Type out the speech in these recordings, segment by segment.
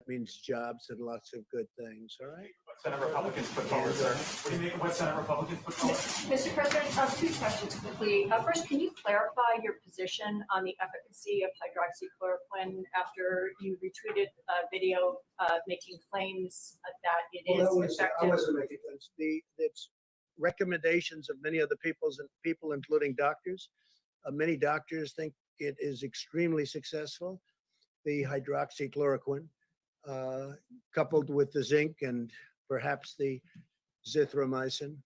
means jobs and lots of good things. All right. What Senate Republicans put forward, sir? What do you make of what Senate Republicans put forward? Mr. President, two questions quickly. First, can you clarify your position on the efficacy of hydroxychloroquine after you retweeted a video making claims that it is effective? I wasn't making claims. It's recommendations of many other people, including doctors. Many doctors think it is extremely successful. The hydroxychloroquine, coupled with the zinc and perhaps the zithromycin,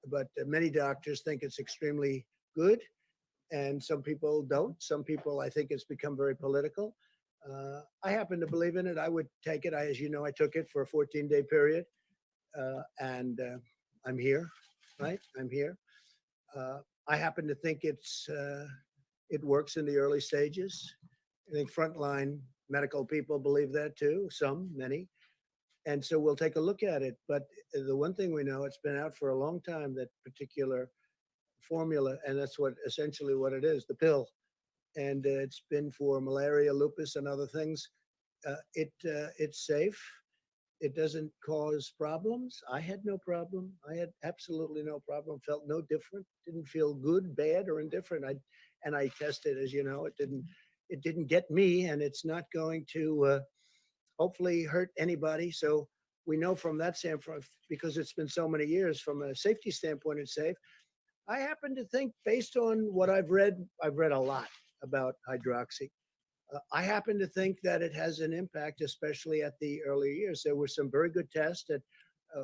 but many doctors think it's extremely good, and some people don't. Some people, I think, it's become very political. I happen to believe in it. I would take it. As you know, I took it for a 14-day period, and I'm here, right? I'm here. I happen to think it works in the early stages. I think frontline medical people believe that too, many. And so we'll take a look at it. But the one thing we know, it's been out for a long time, that particular formula, and that's essentially what it is, the pill. And it's been for malaria, lupus, and other things. It's safe. It doesn't cause problems. I had no problem. I had absolutely no problem. Felt no different. Didn't feel good, bad, or indifferent. I tested, as you know, it didn't get me, and it's not going to hopefully hurt anybody. So we know from that standpoint, because it's been so many years, from a safety standpoint, it's safe. I happen to think, based on what I've read a lot about hydroxy. I happen to think that it has an impact, especially at the early years. There were some very good tests at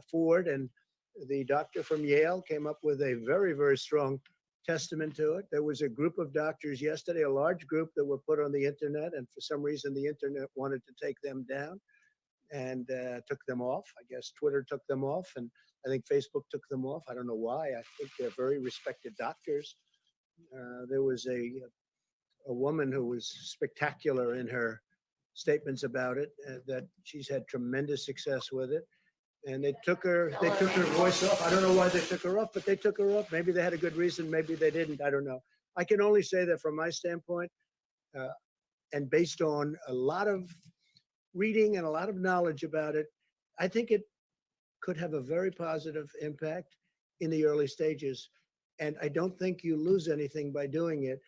Ford, and the doctor from Yale came up with a very, very strong testament to it. There was a group of doctors yesterday, a large group, that were put on the internet, and for some reason the internet wanted to take them down and took them off. I guess Twitter took them off, and I think Facebook took them off. I don't know why. I think they're very respected doctors. There was a woman who was spectacular in her statements about it, that she's had tremendous success with it. And they took her voice off. I don't know why they took her off, but they took her off. Maybe they had a good reason, maybe they didn't. I don't know. I can only say that from my standpoint, and based on a lot of reading and a lot of knowledge about it, I think it could have a very positive impact in the early stages. And I don't think you lose anything by doing it,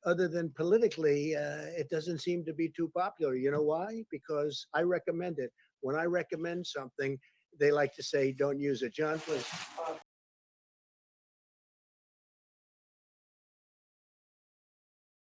other than politically, it doesn't seem to be too popular. You know why? Because I recommend it. When I recommend something, they like to say, don't use it. John, please.